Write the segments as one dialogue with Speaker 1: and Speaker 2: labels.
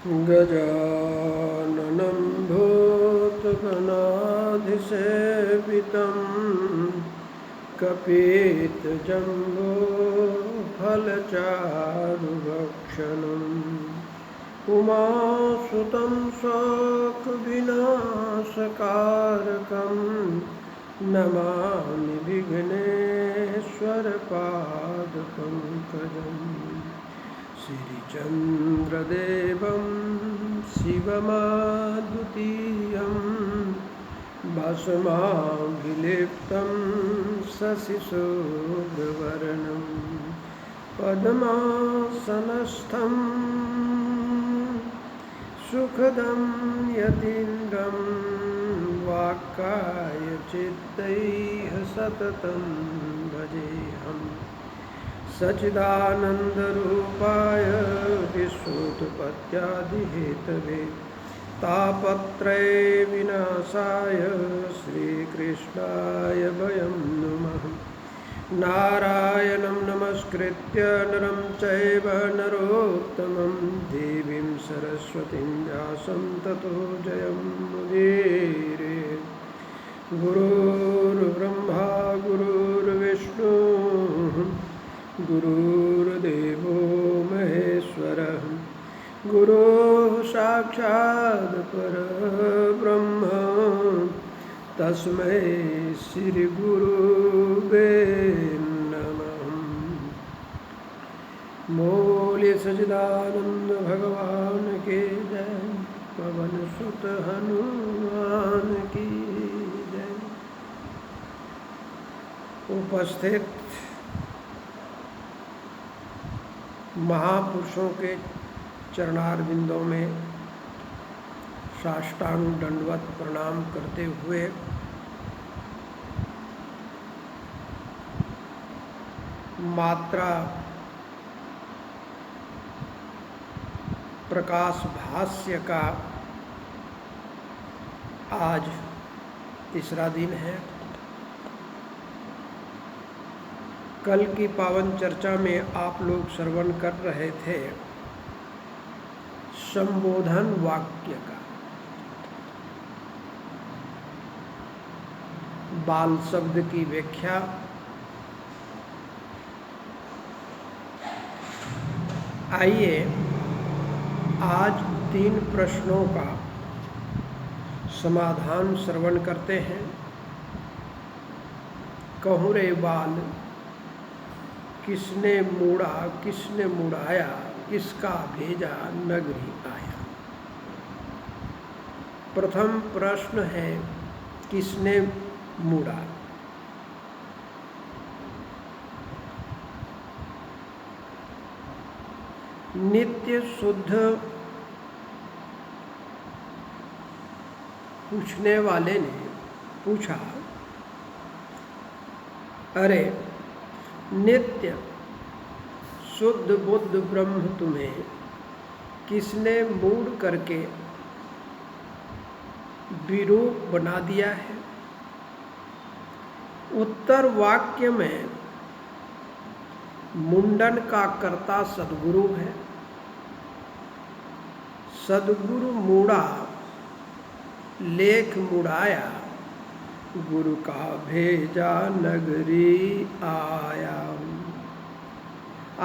Speaker 1: गजाननं भूतगणाधिसेवितं कपितजम्बोफलचारुभक्षणम् उमासुतं शोकविनाशकारकं नमामि विघ्नेश्वरपादपङ्कजम् श्रीचन्द्रदेवं शिवमाद्वितीयं भस्माभिलेप्तं शशिशोभवर्णं पद्मासनस्थं सुखदं यतीन्द्रं वाक्कायचित्तैः सततं भजेऽहम् सच्चिदानन्दरूपाय विश्वोत्पत्त्यादिहेतवे तापत्रय विनाशाय श्रीकृष्णाय वयं नमः। नारायणं नमस्कृत्य नरं चैव नरोत्तमं देवीं सरस्वतीं व्यासं ततो जयमुदीरये। गुरुर्ब्रह्मा गुरुर्विष्णुः गुरुर्देवो महेश्वरः गुरुः साक्षात् परब्रह्म तस्मै श्रीगुरुवे नमः। बोले सच्चिदानंद भगवान के जय, पवन सुत हनुमान की जय। उपस्थित महापुरुषों के चरणारविंदों में साष्टांग दंडवत प्रणाम करते हुए मात्रा प्रकाश भाष्य का आज तीसरा दिन है। कल की पावन चर्चा में आप लोग श्रवण कर रहे थे संबोधन वाक्य का। बाल शब्द की व्याख्या आइए आज 3 प्रश्नों का समाधान श्रवण करते हैं। कहूँ रे बाल किसने मोड़ा किसने मुड़ाया, किसका भेजा नगरी आया। प्रथम प्रश्न है किसने मुड़ा। नित्य शुद्ध पूछने वाले ने पूछा, अरे नित्य शुद्ध बुद्ध ब्रह्म तुम्हें किसने मूढ़ करके विरूप बना दिया है। उत्तर वाक्य में मुंडन का कर्ता सद्गुरु है। सद्गुरु मूढ़ा लेख मुड़ाया, गुरु का भेजा नगरी आया।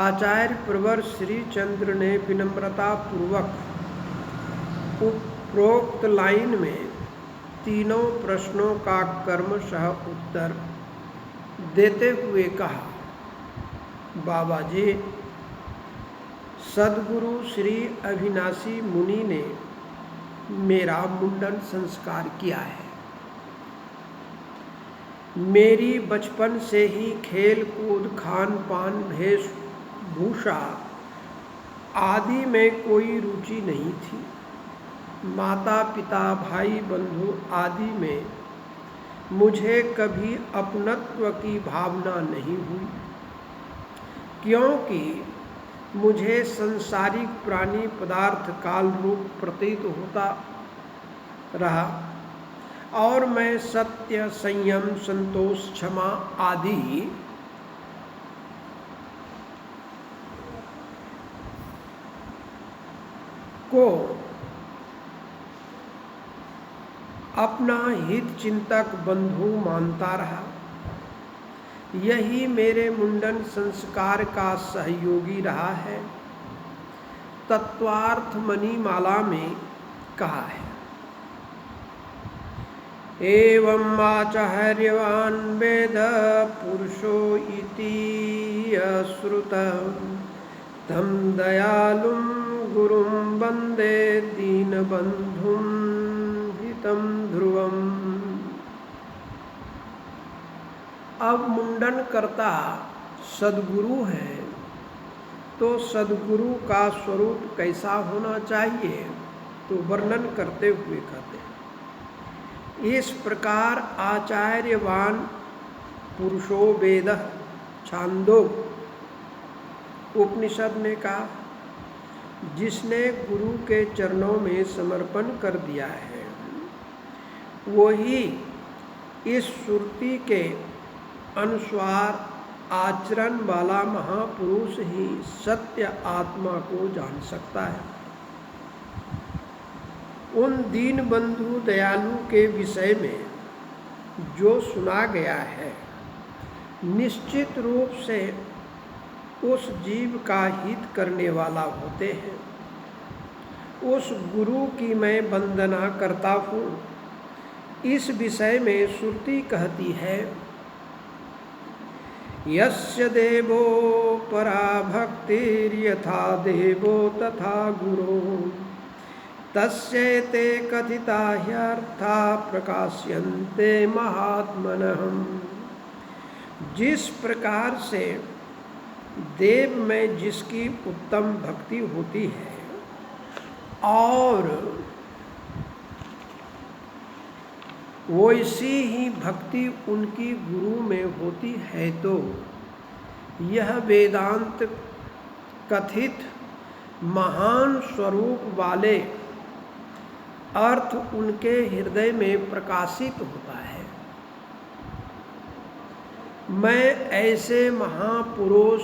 Speaker 1: आचार्य प्रवर श्री चंद्र ने विनम्रता पूर्वक उपरोक्त लाइन में तीनों प्रश्नों का क्रमशः उत्तर देते हुए कहा, बाबा जी, सद्गुरु श्री अविनाशी मुनि ने मेरा मुंडन संस्कार किया है। मेरी बचपन से ही खेल कूद खान पान वेशभूषा आदि में कोई रुचि नहीं थी। माता पिता भाई बंधु आदि में मुझे कभी अपनत्व की भावना नहीं हुई, क्योंकि मुझे संसारिक प्राणी पदार्थ काल रूप प्रतीत होता रहा और मैं सत्य संयम संतोष क्षमा आदि को अपना हित चिंतक बंधु मानता रहा। यही मेरे मुंडन संस्कार का सहयोगी रहा है। तत्वार्थ मणिमाला में कहा है, एवं आचार्यवान वेद पुरुषो इति अश्रुतं तं दयालुं गुरुं वंदे दीनबंधुं हितं ध्रुवम्। अब मुंडन करता सद्गुरु है तो सद्गुरु का स्वरूप कैसा होना चाहिए, तो वर्णन करते हुए कहते हैं, इस प्रकार आचार्यवान पुरुषो वेद, छांदोग्य उपनिषद ने कहा, जिसने गुरु के चरणों में समर्पण कर दिया है वही इस श्रुति के अनुसार आचरण वाला महापुरुष ही सत्य आत्मा को जान सकता है। उन दीन बंधु दयालु के विषय में जो सुना गया है निश्चित रूप से उस जीव का हित करने वाला होते हैं। उस गुरु की मैं वंदना करता हूँ। इस विषय में श्रुति कहती है, यस्य देवो परा भक्तिर्यथा देवो तथा गुरो तस्यैते कथिता ह्यर्था प्रकाश्यन्ते महात्मनः। जिस प्रकार से देव में जिसकी उत्तम भक्ति होती है और वैसी ही भक्ति उनकी गुरु में होती है, तो यह वेदांत कथित महान स्वरूप वाले अर्थ उनके हृदय में प्रकाशित होता है। मैं ऐसे महापुरुष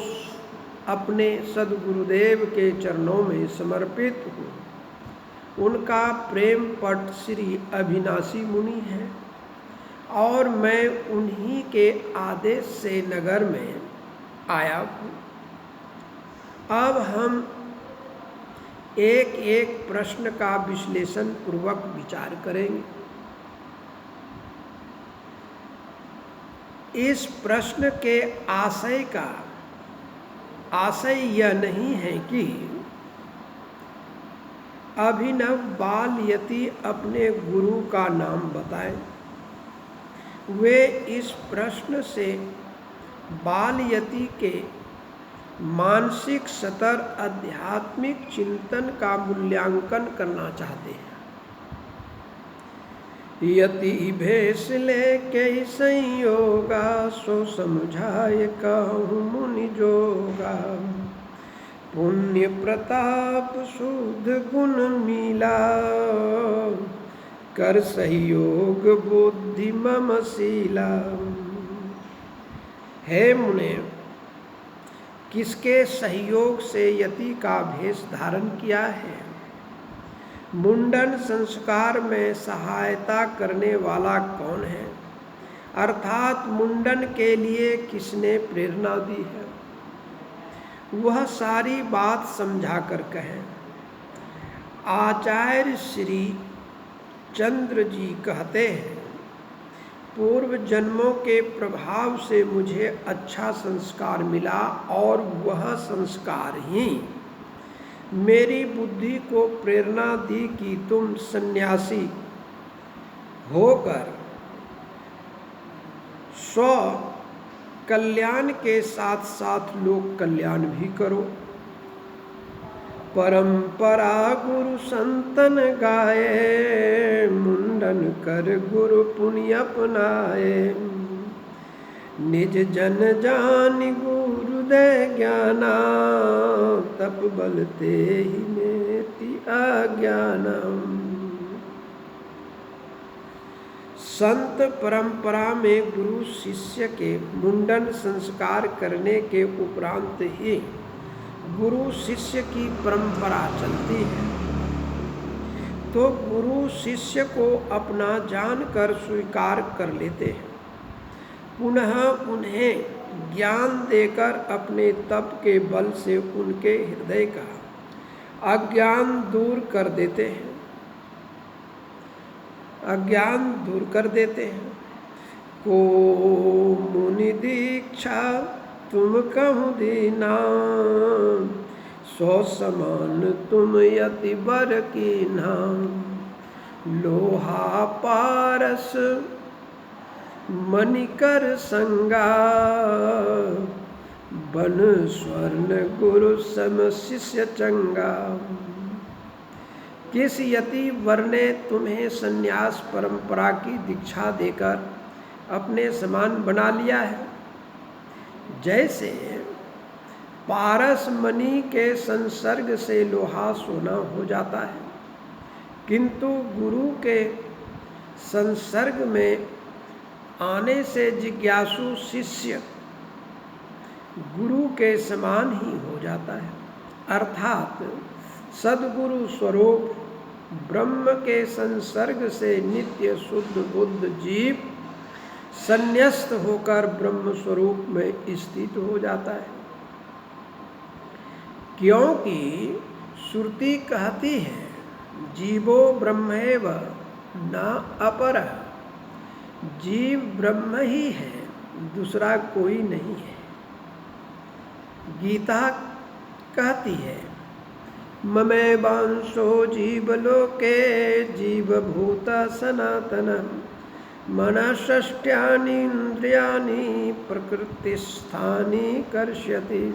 Speaker 1: अपने सद्गुरुदेव के चरणों में समर्पित हूँ। उनका प्रेम पट श्री अविनाशी मुनि है और मैं उन्हीं के आदेश से नगर में आया हूँ। अब हम एक एक प्रश्न का विश्लेषण पूर्वक विचार करेंगे। इस प्रश्न के आशय यह नहीं है कि अभिनव बाल यति अपने गुरु का नाम बताएं। वे इस प्रश्न से बाल यति के मानसिक स्तर आध्यात्मिक चिंतन का मूल्यांकन करना चाहते हैं। यति भेष लेके संयोगा सो समझाए कहूँ मुनि जोगा पुण्य प्रताप शुद्ध गुण मिला कर सहयोग बुद्धि मम शीला। हे मुने, किसके सहयोग से यति का भेष धारण किया है? मुंडन संस्कार में सहायता करने वाला कौन है? अर्थात मुंडन के लिए किसने प्रेरणा दी है? वह सारी बात समझा कर कहें। आचार्य श्री चंद्र जी कहते हैं, पूर्व जन्मों के प्रभाव से मुझे अच्छा संस्कार मिला और वह संस्कार ही मेरी बुद्धि को प्रेरणा दी कि तुम सन्यासी होकर स्व कल्याण के साथ साथ लोक कल्याण भी करो। परंपरा गुरु संतन गाए मुंडन कर गुरु पुण्य अपनाए निज जन जान गुरु दे ज्ञाना तप बलते ही नेति अज्ञानम। संत परंपरा में गुरु शिष्य के मुंडन संस्कार करने के उपरांत ही गुरु शिष्य की परंपरा चलती है। तो गुरु शिष्य को अपना जानकर स्वीकार कर लेते हैं, पुनः उन्हें ज्ञान देकर अपने तप के बल से उनके हृदय का अज्ञान दूर कर देते हैं, अज्ञान दूर कर देते हैं। को मुनि दीक्षा तुम कहूँ दीना, सौ समान तुम यति बर की नाम। लोहा पारस मणिकर संगा, बन स्वर्ण गुरु सम शिष्य चंगा। किस यति वर ने तुम्हें संन्यास परंपरा की दीक्षा देकर अपने समान बना लिया है? जैसे पारस मणि के संसर्ग से लोहा सोना हो जाता है, किंतु गुरु के संसर्ग में आने से जिज्ञासु शिष्य गुरु के समान ही हो जाता है। अर्थात सद्गुरु स्वरूप ब्रह्म के संसर्ग से नित्य शुद्ध बुद्ध जीव संन्यस्त होकर ब्रह्म स्वरूप में स्थित हो जाता है। क्योंकि श्रुति कहती है जीवो ब्रह्मैव न अपरः, जीव ब्रह्म ही है, दूसरा कोई नहीं है। गीता कहती है ममैवांशो जीवलोके जीवभूत सनातनः, मनःषष्ट्यानि इंद्रियाणि प्रकृतिस्थानि कर्ष्यति।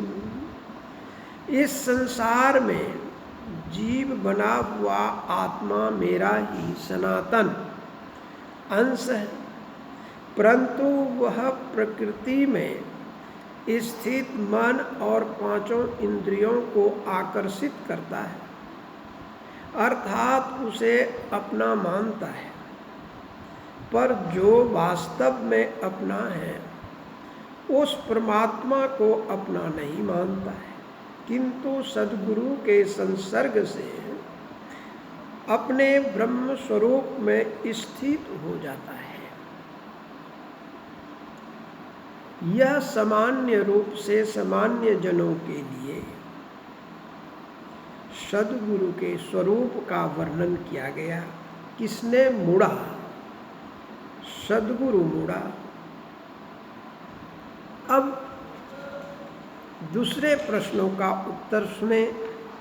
Speaker 1: इस संसार में जीव बना हुआ आत्मा मेरा ही सनातन अंश है, परंतु वह प्रकृति में स्थित मन और पांचों इंद्रियों को आकर्षित करता है, अर्थात उसे अपना मानता है। पर जो वास्तव में अपना है उस परमात्मा को अपना नहीं मानता है, किंतु सद्गुरु के संसर्ग से अपने ब्रह्म स्वरूप में स्थित हो जाता है। यह सामान्य रूप से सामान्य जनों के लिए सद्गुरु के स्वरूप का वर्णन किया गया। किसने मुड़ा? सद्गुरु मुड़ा। अब दूसरे प्रश्नों का उत्तर सुने।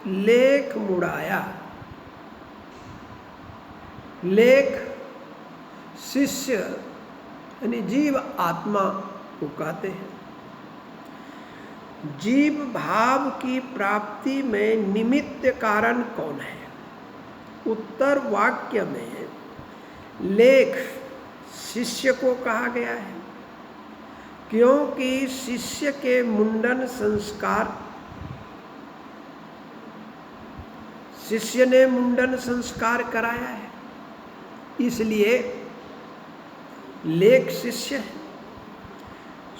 Speaker 1: लेख मुड़ाया। लेख शिष्य यानी जीव आत्मा को कहते हैं। जीव भाव की प्राप्ति में निमित्त कारण कौन है? उत्तर वाक्य में लेख शिष्य को कहा गया है, क्योंकि शिष्य के मुंडन संस्कार, शिष्य ने मुंडन संस्कार कराया है, इसलिए लेख शिष्य है।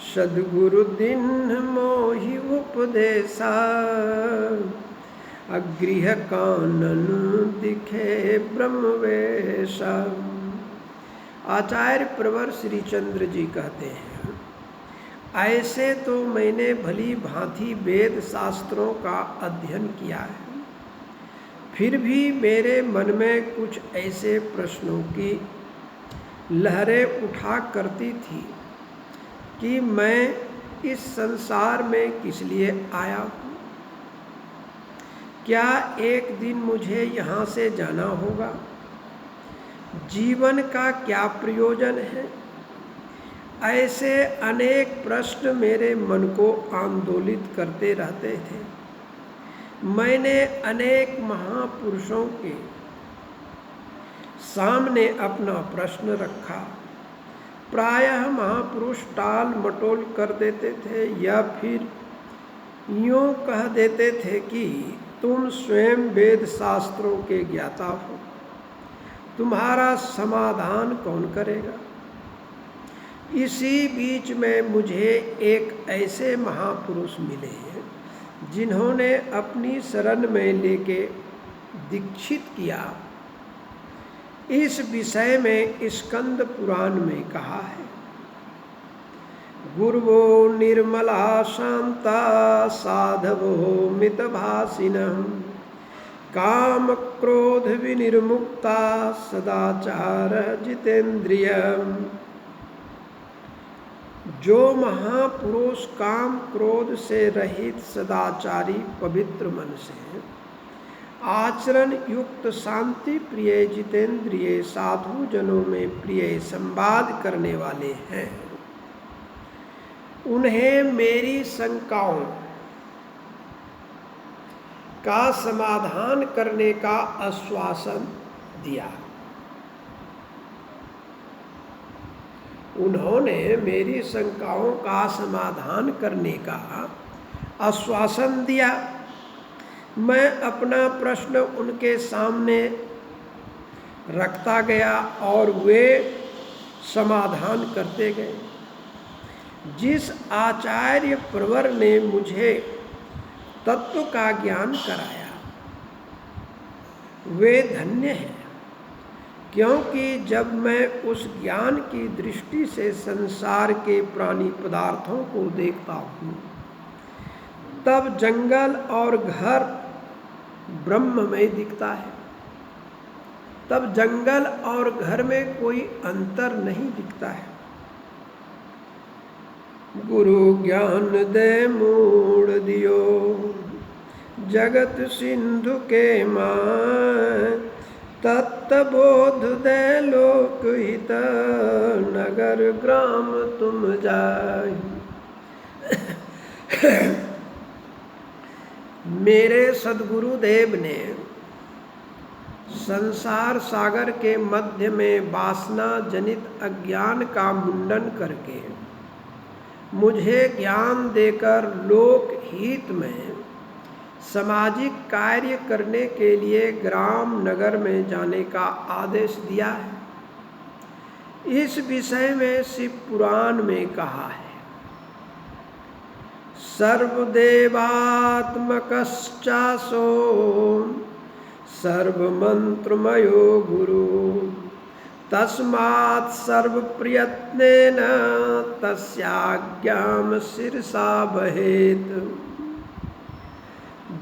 Speaker 1: सद्गुरु दीन्ह मोहि उपदेशा, अगृह कानन दिखे ब्रह्मवेशा। आचार्य प्रवर श्री चंद्र जी कहते हैं, ऐसे तो मैंने भली भांति वेद शास्त्रों का अध्ययन किया है, फिर भी मेरे मन में कुछ ऐसे प्रश्नों की लहरें उठा करती थी कि मैं इस संसार में किस लिए आया हूँ? क्या एक दिन मुझे यहाँ से जाना होगा? जीवन का क्या प्रयोजन है? ऐसे अनेक प्रश्न मेरे मन को आंदोलित करते रहते थे। मैंने अनेक महापुरुषों के सामने अपना प्रश्न रखा। प्रायः महापुरुष टाल मटोल कर देते थे या फिर यूँ कह देते थे कि तुम स्वयं वेद शास्त्रों के ज्ञाता हो, तुम्हारा समाधान कौन करेगा? इसी बीच में मुझे एक ऐसे महापुरुष मिले जिन्होंने अपनी शरण में लेके दीक्षित किया इस विषय में स्कंद पुराण में कहा है, गुरुवो निर्मला शांता साधवो मितभाषिणः काम क्रोध विनिर्मुक्ता सदाचार जितेंद्रिय। जो महापुरुष काम क्रोध से रहित सदाचारी पवित्र मन से आचरण युक्त शांति प्रिय जितेंद्रिय साधु जनों में प्रिय संवाद करने वाले हैं, उन्हें मेरी शंकाओं का समाधान करने का आश्वासन दिया। उन्होंने मेरी शंकाओं का समाधान करने का आश्वासन दिया। मैं अपना प्रश्न उनके सामने रखता गया और वे समाधान करते गए। जिस आचार्य प्रवर ने मुझे तत्व का ज्ञान कराया वे धन्य हैं, क्योंकि जब मैं उस ज्ञान की दृष्टि से संसार के प्राणी पदार्थों को देखता हूँ तब जंगल और घर ब्रह्ममय दिखता है। तब जंगल और घर में कोई अंतर नहीं दिखता है। गुरु ज्ञान दे मूड दियो जगत सिंधु के माय, तत्बोध दे लोक हित नगर ग्राम तुम जाय। मेरे सद्गुरुदेव ने संसार सागर के मध्य में वासना जनित अज्ञान का मुंडन करके मुझे ज्ञान देकर लोक हित में सामाजिक कार्य करने के लिए ग्राम नगर में जाने का आदेश दिया है। इस विषय में शिव पुराण में कहा है, सर्वदेवात्मकश्चासो सर्वमंत्रमयो गुरु, तस्मात् सर्वप्रयत्नेन तस्याज्ञां शिरसा वहेत्।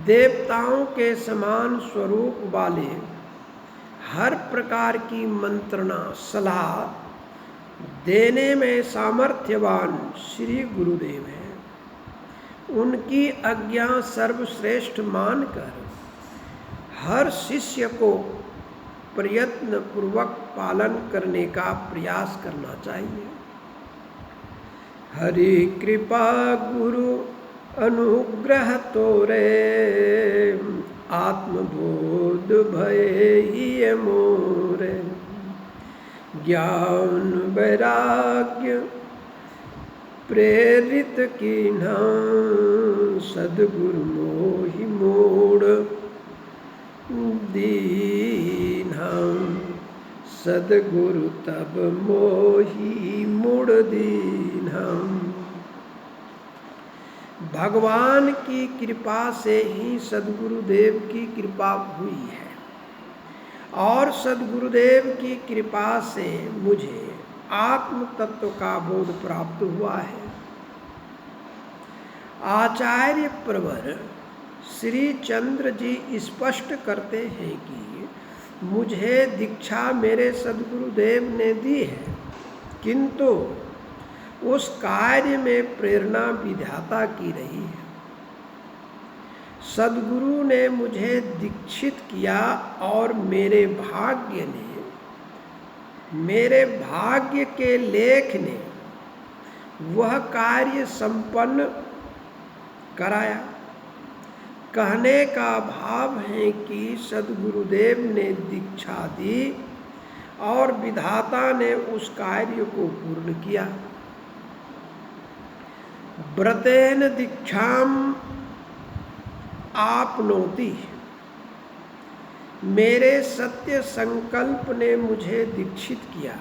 Speaker 1: देवताओं के समान स्वरूप वाले हर प्रकार की मंत्रणा सलाह देने में सामर्थ्यवान श्री गुरुदेव हैं। उनकी आज्ञा सर्वश्रेष्ठ मानकर हर शिष्य को प्रयत्न पूर्वक पालन करने का प्रयास करना चाहिए। हरि कृपा गुरु अनुग्रह तोरे, आत्मबोध भय ही मोरे। ज्ञान वैराग्य प्रेरित कीन्हा, सद्गुरु मोहि मोड़ दीन्हा। सद्गुरु तब मोहि मुड़ दीन्हा। भगवान की कृपा से ही सद्गुरुदेव की कृपा हुई है और सद्गुरुदेव की कृपा से मुझे आत्म तत्व का बोध प्राप्त हुआ है। आचार्य प्रवर श्री चंद्र जी स्पष्ट करते हैं कि मुझे दीक्षा मेरे सद्गुरुदेव ने दी है, किंतु उस कार्य में प्रेरणा विधाता की रही है। सद्गुरु ने मुझे दीक्षित किया और मेरे भाग्य के लेख ने वह कार्य संपन्न कराया। कहने का भाव है कि सद्गुरुदेव ने दीक्षा दी और विधाता ने उस कार्य को पूर्ण किया। व्रतेन दीक्षाम आपनोति, मेरे सत्य संकल्प ने मुझे दीक्षित किया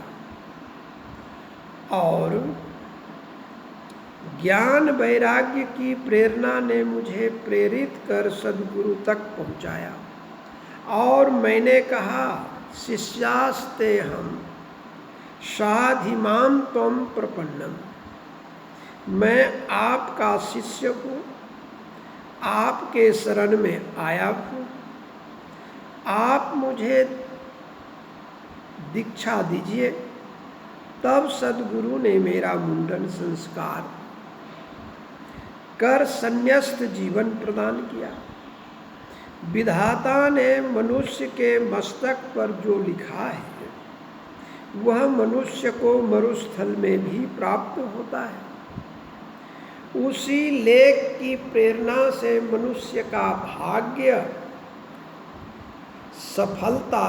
Speaker 1: और ज्ञान वैराग्य की प्रेरणा ने मुझे प्रेरित कर सद्गुरु तक पहुंचाया। और मैंने कहा शिष्यास्ते हम साधिमाम त्वं प्रपन्नम। मैं आपका शिष्य हूँ, आपके शरण में आया हूँ। आप मुझे दीक्षा दीजिए। तब सद्गुरु ने मेरा मुंडन संस्कार कर संन्यस्त जीवन प्रदान किया। विधाता ने मनुष्य के मस्तक पर जो लिखा है वह मनुष्य को मरुस्थल में भी प्राप्त होता है। उसी लेख की प्रेरणा से मनुष्य का भाग्य सफलता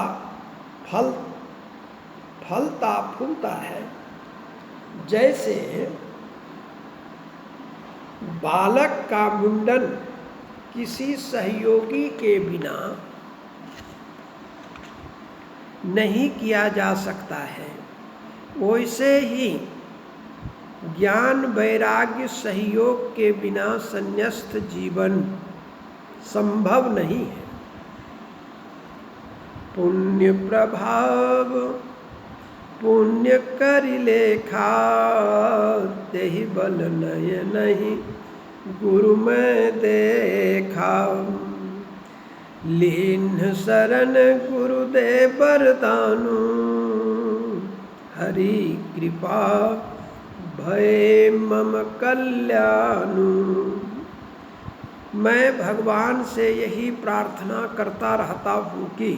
Speaker 1: फलता फूलता है। जैसे बालक का मुंडन किसी सहयोगी के बिना नहीं किया जा सकता है, वैसे ही ज्ञान वैराग्य सहयोग के बिना संन्यस्त जीवन संभव नहीं है। पुण्य प्रभाव पुण्य कर लेखा, तेहि बल नय नहीं गुरु में देखा। लीन शरण गुरुदेव वरदानु, हरि कृपा भय मम कल्याणु। मैं भगवान से यही प्रार्थना करता रहता हूँ कि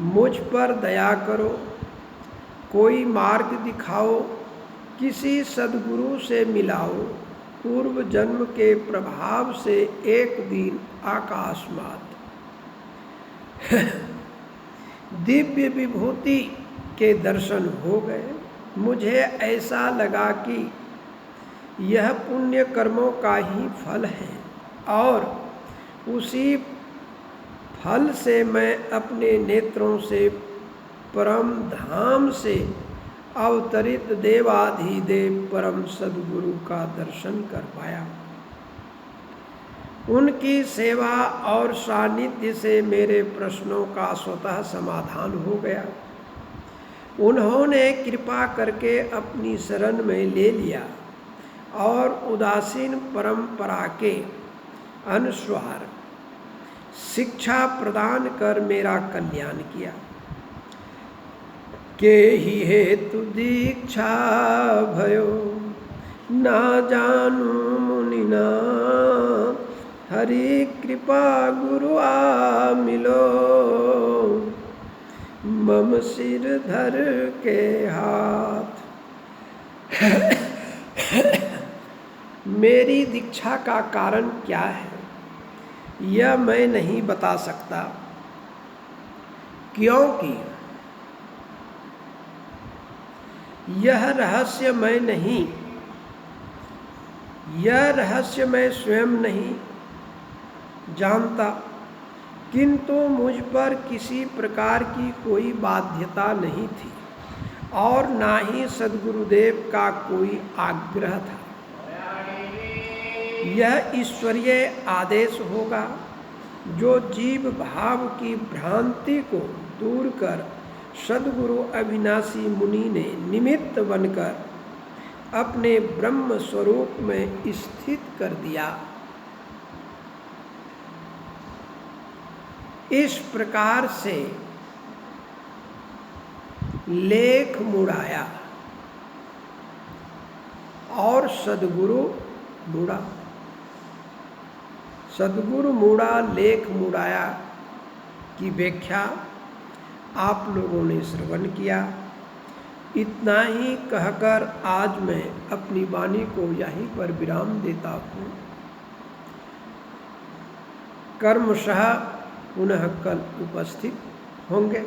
Speaker 1: मुझ पर दया करो, कोई मार्ग दिखाओ, किसी सद्गुरु से मिलाओ। पूर्व जन्म के प्रभाव से एक दिन आकाशमात दिव्य विभूति के दर्शन हो गए। मुझे ऐसा लगा कि यह पुण्य कर्मों का ही फल है और उसी फल से मैं अपने नेत्रों से परम धाम से अवतरित देवाधिदेव परम सद्गुरु का दर्शन कर पाया। उनकी सेवा और सानिध्य से मेरे प्रश्नों का स्वतः समाधान हो गया। उन्होंने कृपा करके अपनी शरण में ले लिया और उदासीन परंपरा के अनुसार शिक्षा प्रदान कर मेरा कल्याण किया। के ही हेतु दीक्षा भयो, ना जानू मुनिना। हरि कृपा गुरु आ मिलो, मम सिर धर के हाथ। मेरी दीक्षा का कारण क्या है यह मैं नहीं बता सकता, क्योंकि यह रहस्य मैं स्वयं नहीं जानता, किंतु मुझ पर किसी प्रकार की कोई बाध्यता नहीं थी और ना ही सद्गुरुदेव का कोई आग्रह था। यह ईश्वरीय आदेश होगा जो जीव भाव की भ्रांति को दूर कर सद्गुरु अविनाशी मुनि ने निमित्त बनकर अपने ब्रह्म स्वरूप में स्थित कर दिया। इस प्रकार से लेख मुड़ाया और सद्गुरु मुड़ा। सद्गुरु मुड़ा लेख मुड़ाया की व्याख्या आप लोगों ने श्रवण किया। इतना ही कहकर आज मैं अपनी वाणी को यहीं पर विराम देता हूँ। कर्मशः पुनः कल उपस्थित होंगे।